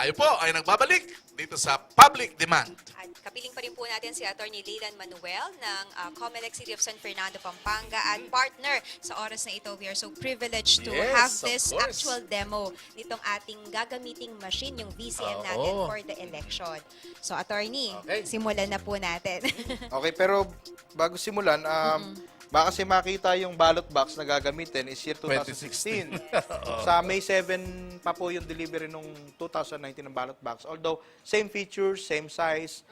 Tayo po ay nagbabalik dito sa public demand. At kapiling pa rin po natin si Atty. Leland Manuel ng COMELEC City of San Fernando, Pampanga at partner sa oras na ito. We are so privileged to Yes, have of this course. actual demo nitong ating gagamiting machine, yung VCM natin Oo. for the election. So, Attorney, Okay. simulan na po natin. Okay, pero bago simulan, baka kasi makita yung ballot box na gagamitin is year 2016. Sa May 7 pa po yung delivery nung 2019 ng ballot box. Although, same features, same size,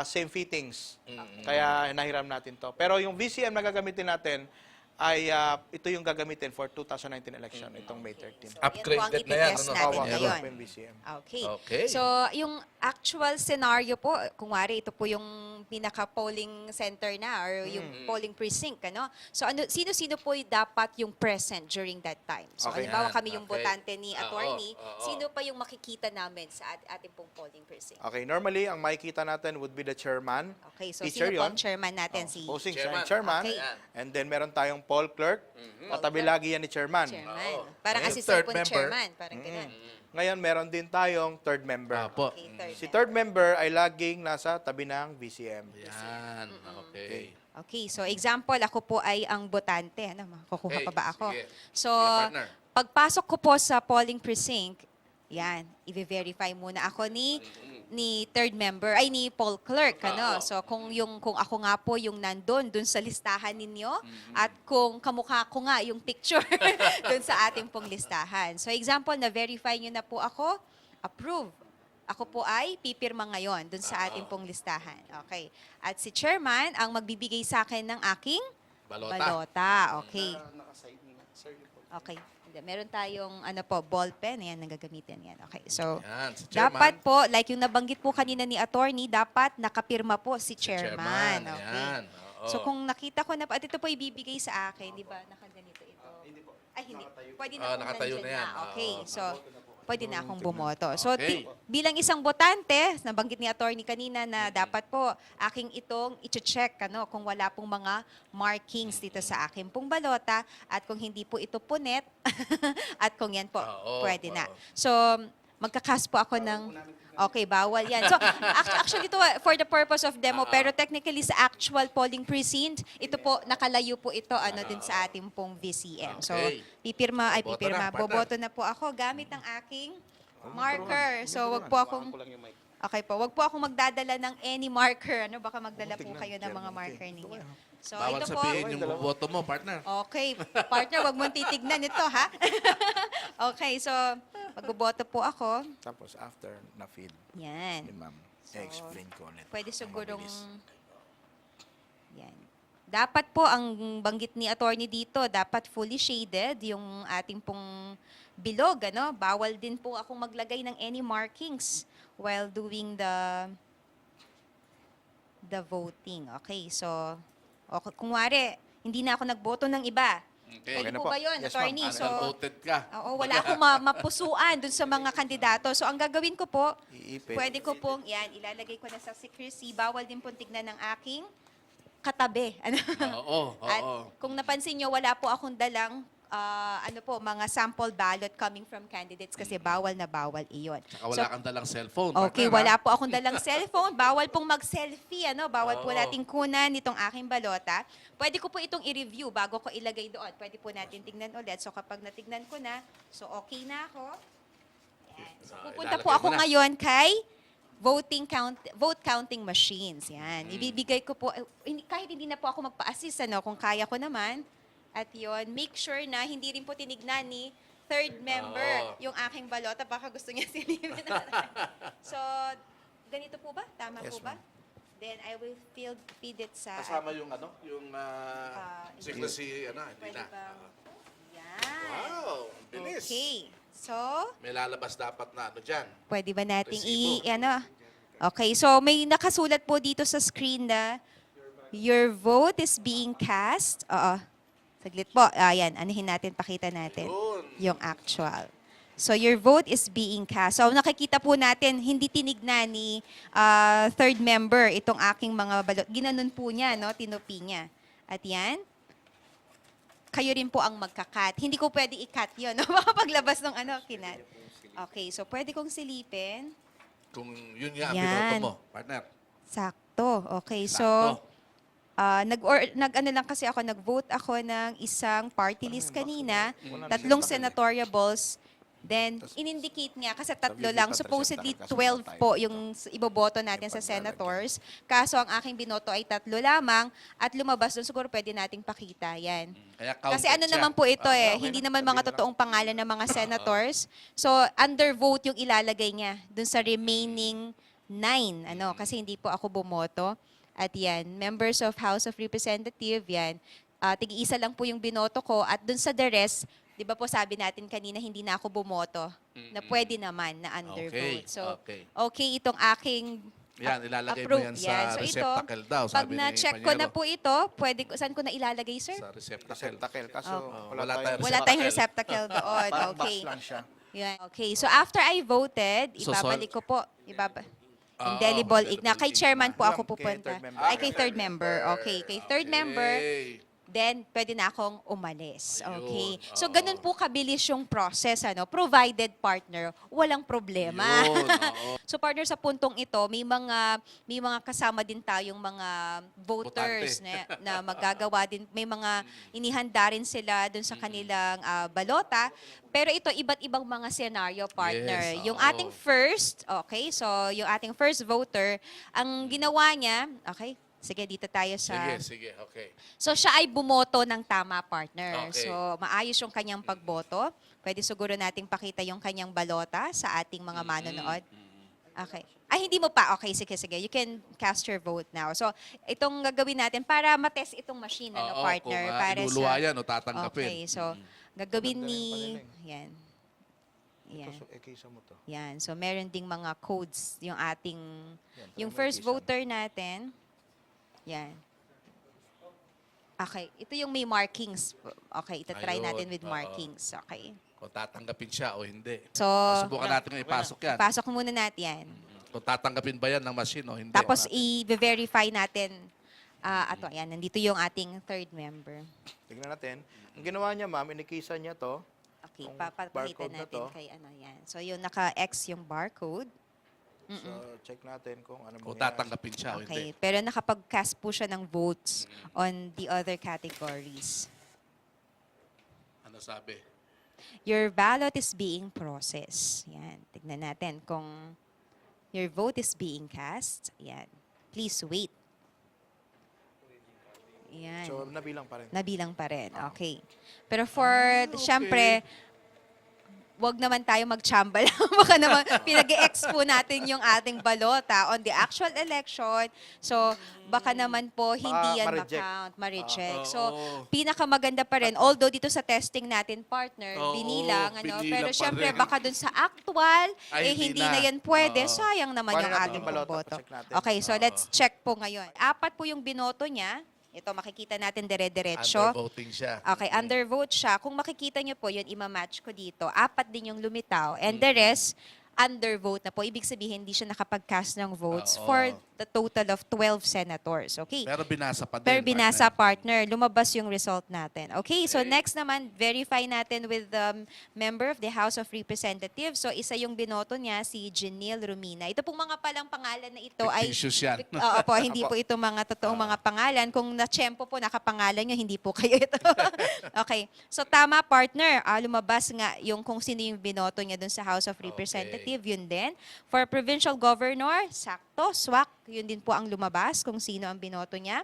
same fittings. Kaya nahiram natin to. Pero yung VCM na gagamitin natin ay ito yung gagamitin for 2019 election, itong May 13. Upgraded na yan, Yan po ang ano? ititest natin Meron. ngayon. Yung VCM. Okay. Okay. So, yung actual scenario po, kung wari, ito po yung pinaka-polling center na or yung polling precinct, ano? So, sino-sino po dapat yung present during that time? So, Okay. halimbawa kami yung Okay. botante ni Oo, attorney, oo. sino pa yung makikita namin sa ating pong polling precinct? Okay, normally, ang makikita natin would be the chairman. Okay, so Teacher sino po yun. ang chairman natin? Si Posing Chairman. chairman. Okay. And then, meron tayong poll clerk. Katabi lagi yan ni chairman. chairman. Oo. Parang Yung assistant third po ni member. chairman. Parang ganun. Ngayon, meron din tayong third member. Apo. Okay, third Si member. third member ay laging nasa tabi ng VCM. Yan. Okay. Okay, so example, ako po ay ang botante. Ano, makukuha Okay, pa ba ako? sige. So, Sige, partner. pagpasok ko po sa polling precinct, yan, i-verify muna ako ni third member, ay ni poll clerk, ano? So, kung ako nga po yung nandun dun sa listahan ninyo, at kung kamukha ko nga yung picture dun sa ating pong listahan. So, example, na-verify nyo na po ako, approve. Ako po ay pipirma ngayon dun sa ating pong listahan. Okay. At si chairman ang magbibigay sa akin ng aking Balota. balota. Okay. Okay. Hindi, meron tayong ball pen. Ayan, nagagamitin yan. Okay. So, Yan, si chairman. dapat po, like yung nabanggit po kanina ni attorney, dapat nakapirma po si chairman. Okay. Yan. Oo. So, kung nakita ko na, at ito po ibibigay sa akin, di ba? Nakaganito ito. Hindi po. Ay, hindi. Pwede na akong nakatayo nandyan na yan. Okay. Oo. So, pwede na akong bumoto. So, Okay. bilang isang botante, nabanggit ni attorney kanina na dapat po aking itong i-check kung wala pong mga markings dito sa aking pong balota at kung hindi po ito punit at kung yan po, Oo, pwede na. oo. So, magkakas po ako ng... Okay, bawal yan. So, actually ito for the purpose of demo, pero technically sa actual polling precinct, ito po, nakalayo po ito din sa ating pong VCM. So, Okay. pipirma, Boboto na, partner. boboto na po ako gamit ang aking marker. So, wag po akong... Okay po, wag po akong magdadala ng any marker. Baka magdala po kayo ng mga marker ninyo. So, Bawal ito po. sabihin yung boto mo, partner. Okay, partner, wag mong titignan ito, ha? Okay, so, magboboto po ako. Tapos after na-feed Yan. ni ma'am, explain ko ulit. Pwede ng sigurong... mabilis. Yan. Dapat po, ang banggit ni attorney dito, dapat fully shaded yung ating pong bilog, Bawal din po akong maglagay ng any markings while doing the voting. Okay, so, kung wari, hindi na ako nagboto ng iba. Okay. Pwede na po po. ba yun, Yes, attorney? ma'am. So, Voted ka. oo, wala akong mapusuan dun sa mga kandidato. So, ang gagawin ko po, Iipit. pwede ko pong, ilalagay ko na sa secrecy. Bawal din pong tignan ng aking katabi. Oo, At oo. kung napansin nyo, wala po akong dalang mga sample ballot coming from candidates kasi bawal na bawal iyon. Saka wala kang dalang cellphone. Okay, partner, wala ha? po akong dalang cellphone. Bawal pong mag-selfie, Bawal po Oo. nating kunan itong aking balota. Pwede ko po itong i-review bago ko ilagay doon. Pwede po natin tignan ulit. So kapag natignan ko na, so okay na ako. Yan. So pupunta po ilalagay ako mo na. ngayon kay vote counting machines. Yan. Ibibigay ko po, kahit hindi na po ako magpa-assist, kung kaya ko naman. At yon, make sure na hindi rin po tinignan ni third member Oo. yung aking balota. Baka gusto niya silipin. So, ganito po ba? Tama Yes, po ba? ma'am. Then I will feed it sa... Kasama yung yung secrecy, hindi Pwede na. bang... Yan. Wow, ang bilis. Okay. So, May lalabas dapat na dyan. pwede ba nating Resibo. Okay, so may nakasulat po dito sa screen na your vote is being cast. Oo. Saglit po. Ayan, anuhin natin, pakita natin. Yun. Yung actual. So, your vote is being cast. So, nakikita po natin, hindi tinignan ni third member itong aking mga balot. Ginanon po niya, tinupi niya. At yan. kayo rin po ang magka-cut. Hindi ko pwede i-cut yun, no? Baka paglabas ng kinat. Okay, so pwede kong silipin. Kung yun nga ang Yan. binoto mo, partner. Sakto. Okay, so Sakto. nag-ano lang kasi ako, nag-vote ako ng isang party list kanina, 3 senatoriables. Then, in-indicate niya, kasi 3 lang, supposedly 12 po yung iboboto natin sa senators. Kaso ang aking binoto ay 3 lamang at lumabas doon, siguro pwede nating pakita. Yan. Kaya Kasi counted ano siya. naman po ito okay hindi na. naman mga Sabihin mo totoong pangalan ng mga senators. So, undervote yung ilalagay niya dun sa remaining 9. Kasi hindi po ako bumoto. At yan, members of House of Representative, yan. Tig-isa lang po yung binoto ko. At dun sa the rest, di ba po sabi natin kanina, hindi na ako bumoto. Na pwede naman na undervote. So, okay itong aking Yan, ilalagay mo approve. yan sa So, ito, receptacle daw, pag sabi ni na-check ko na Panyero. po ito, saan ko na ilalagay, sir? Sa receptacle. Receptacle. Kaso wala tayong Wala tayong receptacle doon. Parang box Okay. lang siya. Yan. Okay. So after I voted, So, ibabalik ko po. Ah, Indelible indelible na kay chairman po ako Kay pupunta. third member. Ay, kay third member. Okay. Kay third member, Okay. then pwede na akong umalis. Okay. Ayun. So ganun po kabilis yung process, provided partner, walang problema. Yun, oo. So partner, sa puntong ito, may mga kasama din tayong mga voters na magagawa din, may mga inihanda rin sila dun sa kanilang balota. Pero ito, iba't ibang mga scenario, partner. Yes, Yung oo. ating first, okay, so yung ating first voter, ang ginawa niya, okay, sige, dito tayo sa... Sige, okay. So siya ay bumoto ng tama, partner. Okay. So maayos yung kanyang pagboto. Pwede siguro nating pakita yung kanyang balota sa ating mga manonood. Okay. Ay, hindi mo pa. Okay, sige. You can cast your vote now. So, itong gagawin natin para matest itong machine, Oo, partner. kung Para iluluwa sa... yan o tatanggapin. Okay, so gagawin Maganda ni... rin pala Yan. Yan. Ito, kaysa mo to. Yan. So, meron ding mga codes yung ating... Yan, Yung para first may voter natin. Yan. Okay. Ito yung may markings. Okay, itatry Ayun, natin with oo. markings. Okay. Kung tatanggapin siya o hindi. So, Subukan natin nga ipasok yan. pasok muna natin yan. Kung tatanggapin ba yan ng machine o hindi. Tapos, i-verify natin. Yan. Nandito yung ating third member. Tingnan natin. Ang ginawa niya, ma'am, inikisa niya to. Okay, Kung papakita barcode na natin to. kay yan. So, yung naka-X yung barcode. So, check natin kung ano Kung mangyayari. tatanggapin siya o Okay, hindi. pero nakapag-cast po siya ng votes on the other categories. Ano sabi? Your ballot is being processed. Yan. Tignan natin kung your vote is being cast. Yan. Please wait. Yan. So, nabilang pa rin. Nabilang pa rin. Okay. Pero syempre, wag naman tayo mag-chamba lang. Baka naman pinag-e-ex po natin yung ating balota on the actual election. So, baka naman po hindi yan ma-reject. ma-count, ma-reject. So, Oo. pinakamaganda pa rin. Although dito sa testing natin, partner, Oo, binilang. binilang Pero pa syempre, rin. baka dun sa actual, Ay, hindi hindi na na. yan pwede. Oo. Sayang naman Paano yung natin ating yung balota? boto. Pa-check natin. Okay, so Oo. let's check po ngayon. 4 po yung binoto niya. Ito, makikita natin dire-diretso. Undervoting siya. Okay, undervote siya. Kung makikita nyo po, yun, ima-match ko dito. 4 din yung lumitaw. And the rest, undervote na po. Ibig sabihin, hindi siya nakapag-cast ng votes Oo. for the total of 12 senators. Okay? Pero binasa pa din. Pero binasa, partner. lumabas yung result natin. Okay, so next naman, verify natin with the member of the House of Representatives. So isa yung binoto niya, si Janelle Romina. Ito pong mga palang pangalan na ito ay... Fictitious yan. Oo po, hindi po ito mga totoong mga pangalan. Kung na-tsempo po, nakapangalan nyo, hindi po kayo ito. Okay, so tama, partner. Lumabas nga yung kung sino yung binoto niya dun sa House of Representatives, yun din. For provincial governor, sakto, swak, yun din po ang lumabas kung sino ang binoto niya.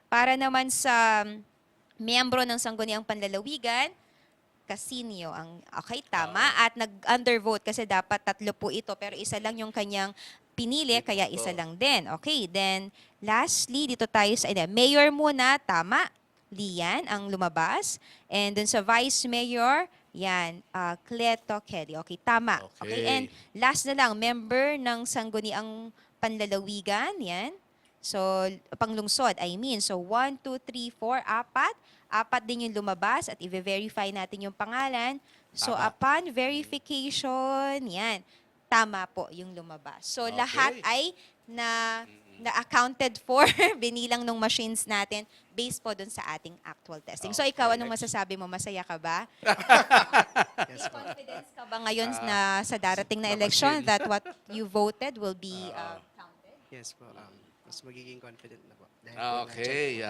Para naman sa miyembro ng Sangguniang Panlalawigan, Casinio ang okay, tama. At nag-undervote kasi dapat 3 po ito pero isa lang yung kanyang pinili kaya isa lang din. Okay, then lastly dito tayo sa mayor muna, tama. Lian ang lumabas. And dun sa vice mayor, yan, Cleto Kelly. Okay, tama. Okay, and last na lang, member ng Sangguniang Panlalawigan, yan. So, panglungsod, I mean. So, 1, 2, 3, 4, 4. 4 din yung lumabas at i-verify natin yung pangalan. So, Tama. upon verification, yan, tama po yung lumabas. So, lahat ay na accounted for, binilang nung machines natin based po dun sa ating actual testing. So ikaw, anong masasabi mo? Masaya ka ba? May confidence ka ba ngayon na sa darating na election that what you voted will be counted? Yes po. Mas magiging confident na po. Dahil po Okay,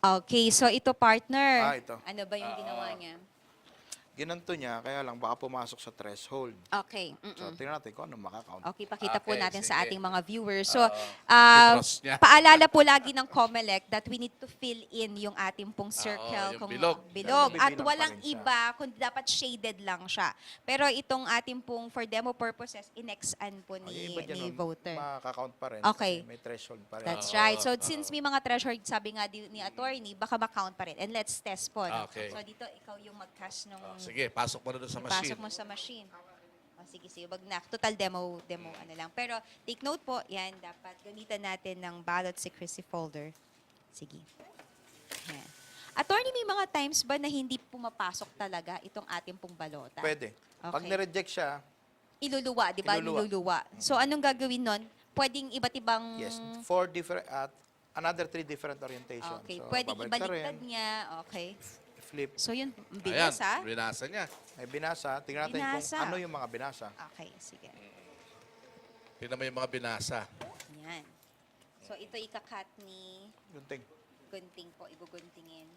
Okay, so ito partner. Ito. Ano ba yung ginawa niya? Ginanto niya, kaya lang baka pumasok sa threshold. Okay. So, tingnan natin kung ano makakount. Okay, pakita po Okay, natin sa sige. ating mga viewers. So, I-cross niya. paalala po lagi ng COMELEC that we need to fill in yung ating pong circle. yung bilog. Bilog. At Bibilang pa walang rin siya. iba, kundi dapat shaded lang siya. Pero itong ating pong for demo purposes, inex-an po Yung ni, iba dyan, ni voter. makakount pa rin. Okay. Kasi may threshold pa rin. That's right. So, since may mga threshold, sabi nga ni attorney, baka ma-count pa rin. And let's test po. No? Okay. So, dito, ikaw yung mag-cash nung... Sige, pasok mo na doon sa machine. Pasok mo sa machine. O, sige, wag na. Total demo ano lang. Pero take note po, yan, dapat gamitan natin ng ballot secrecy folder. Sige. Yan. Attorney, may mga times ba na hindi pumapasok talaga itong ating pong balota? Pwede. Pag Okay. nireject siya, Iluluwa, di ba? Iluluwa. Iluluwa. So, anong gagawin nun? Pwedeng iba't ibang... yes, 4 different, at another 3 different orientation. Okay, So, pwedeng babalik ka ibaliktad rin, niya. Okay. flip. So, yun, Ayan, bilis ha? binasa niya. May binasa. Tingnan natin Binasa. kung ano yung mga binasa. Okay, sige. Tingnan mo yung mga binasa. Yan. So, ito ikakat ni... Gunting. Gunting po, iguguntingin.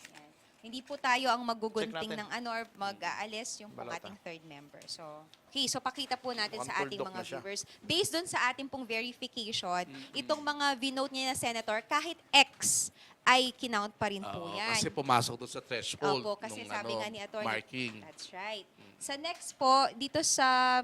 Yan. Hindi po tayo ang magugunting Check natin. ng ano or mag-aalis yung pong Balota. ating third member. So, okay, so pakita po natin Mukhang sa ating tuldok mga na siya. viewers. Based dun sa ating pong verification, itong mga vinote niya na senator, kahit X ay kinount pa rin po Oo, yan. kasi pumasok doon sa threshold Opo, kasi nung sabi nga ni attorney, marking. that's right. Sa next po, dito sa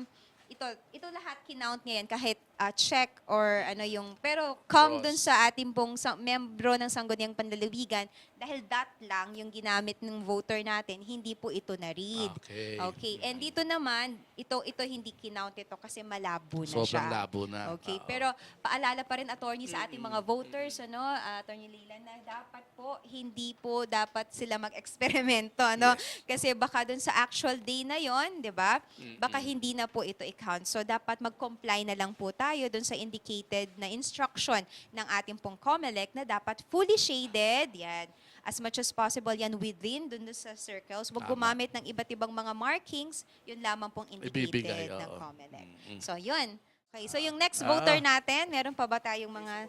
ito lahat kinount niya yan kahit check or ano yung pero come Cross. dun sa ating pong membro ng Sangguniang Panlalawigan dahil dot lang yung ginamit ng voter natin, hindi po ito na-read. Okay. Okay. And dito naman, ito hindi kinount ito kasi malabo na Sobrang siya. labo na. Okay, Oo. pero paalala pa rin attorney sa ating mga voters, ano, attorney Leila, na dapat po hindi po dapat sila mag-eksperimento, ano? Kasi baka dun sa actual day na 'yon, 'di ba? Baka hindi na po ito i-count. So dapat mag-comply na lang po tayo dun sa indicated na instruction ng ating pong COMELEC na dapat fully shaded, yan. As much as possible yan within dun sa circles. Huwag Tama. gumamit ng iba't ibang mga markings, yun lamang pong indicated Ibibigay, ng oo. COMELEC. So, yun. Okay, so yung next voter natin, meron pa ba tayong mga...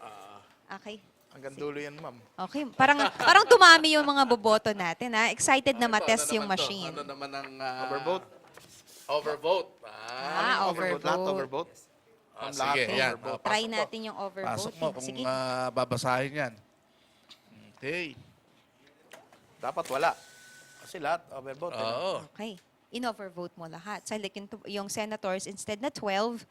Okay. Hanggang dulo yan, ma'am. Okay, parang tumami yung mga boboto natin, ha? Excited na Ano matest naman yung to? machine. Ano naman ang... Overvote. Overvote. Overvote. Lahat overvote. overvote. Ma'am, Sige, lahat yan. overvote. Try Pasok mo. natin yung Pasok overvote. mo kung Sige. babasahin yan. Okay. Dapat wala. Kasi lahat overvote. Oo. Okay. In-overvote mo lahat. So, like yung senators, instead na 12,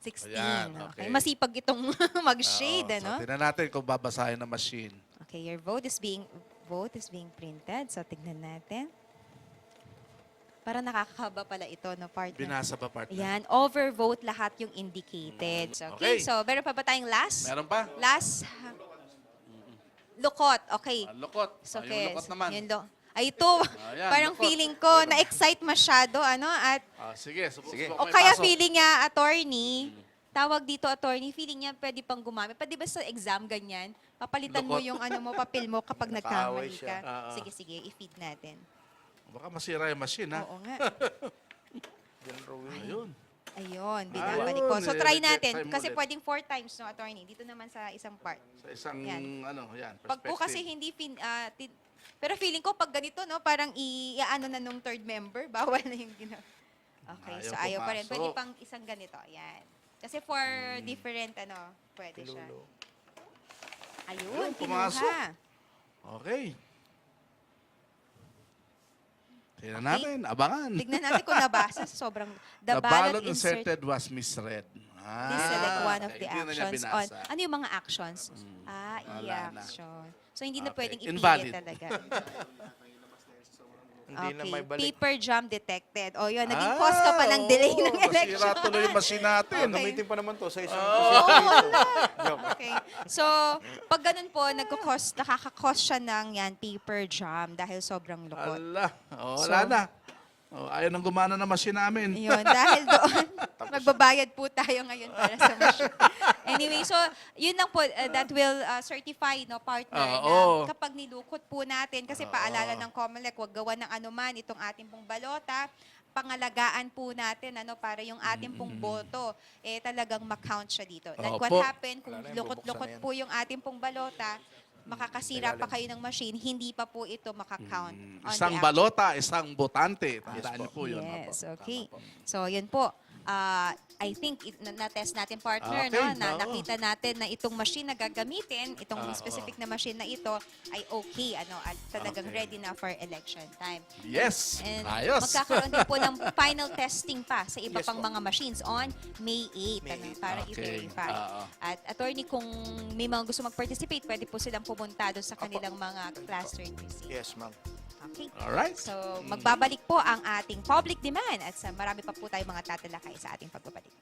16. Ayan, Okay. okay. Masipag itong mag-shade, Oo. ano? So, tingnan natin kung babasahin ng machine. Okay, your vote is being printed. So, tignan natin. Para nakakahaba pala ito, no, partner? Binasa pa partner? Ayan, overvote lahat yung indicated. So, okay, Okay. so meron pa ba tayong last? Meron pa? Last. Lukot, okay. Lukot. So, Yung lukot naman. Ay, ito. Ayan, Parang lukot. feeling ko na-excite masyado, ano, at Sige, Sige. subukan o mo kaya ipasok. feeling niya, attorney, tawag dito attorney, feeling niya pwede pang gumamit. Pwede ba sa exam ganyan? Papalitan mo Lukot. yung ano mo, papel mo kapag Nakaaway nagkamali siya. ka. Sige, i-feed natin. Baka masira yung machine, ha? Oo nga. Yan, Rowing. Ayun. Ayun, binabalik ko. So Ayun, try i-reject natin. time Kasi ulit. pwedeng 4 times, no, attorney? Dito naman sa isang part. Sa isang, Yan. yan, Pag po kasi perspective. hindi pero feeling ko pag ganito, no, parang i-ano na nung third member, bawal na yung gina. Okay, so ayaw pa rin. Pwede pumasok. pang isang ganito. Ayan. Kasi for different, ano, pwede siya. Pilulo. Ayun, Ayun, pumasok. kinuha. Okay. Tingnan natin, abangan. Tignan natin kung nabasa. Sobrang, the The ballot ballot inserted. inserted was misread. Please select one of the hindi na niya actions on... binasa. Ano yung mga actions? Wala na. I-action. So, hindi na Okay. pwedeng ipili Invalid. talaga. Hindi na Okay. may balik. Paper jam detected. O yun, naging cause ka pa ng delay ng election. Masira tuloy yung machine natin. Okay. Gamitin pa naman to sa isang Oh. position. Joke. Okay. So, pag ganun po, nakaka-cause siya ng yan, paper jam dahil sobrang lukot. Ala, wala So, na. Oh, ayaw nang gumana na machine namin. Yun, dahil doon, magbabayad po tayo ngayon para sa machine. Anyway, so yun lang po, that will certify, no, partner, Oo. na kapag nilukot po natin, kasi paalala ng COMELEC, huwag gawa ng anuman itong ating pong balota, pangalagaan po natin ano para yung ating pong boto talagang ma-count siya dito. Like what Opo. happened kung Wala na yan, lukot-lukot bubuksan na yan. po yung ating pong balota, makakasira pa kayo ng machine, hindi pa po ito makakount. on the Isang actual- balota, isang botante. Tandaan niyo po yun. Yes, Opo. okay. Tama po. So, yun po. I think na-test natin, partner, Okay, no? Na oo. nakita natin na itong machine na gagamitin, itong specific na machine na ito, ay okay, ano, at talagang Okay. ready na for election time. Yes. And Ayos. magkakaroon din po ng final testing pa sa iba Yes pang po. mga machines on May 8, May ano, 8. para Okay. i-verify. Oo. At attorney, kung may mga gusto mag-participate, pwede po silang pumunta doon sa kanilang mga cluster precinct. Yes, ma'am. Okay. Alright. So, magbabalik po ang ating public demand at sa marami pa po tayong mga tatalakay sa ating pagbabalik.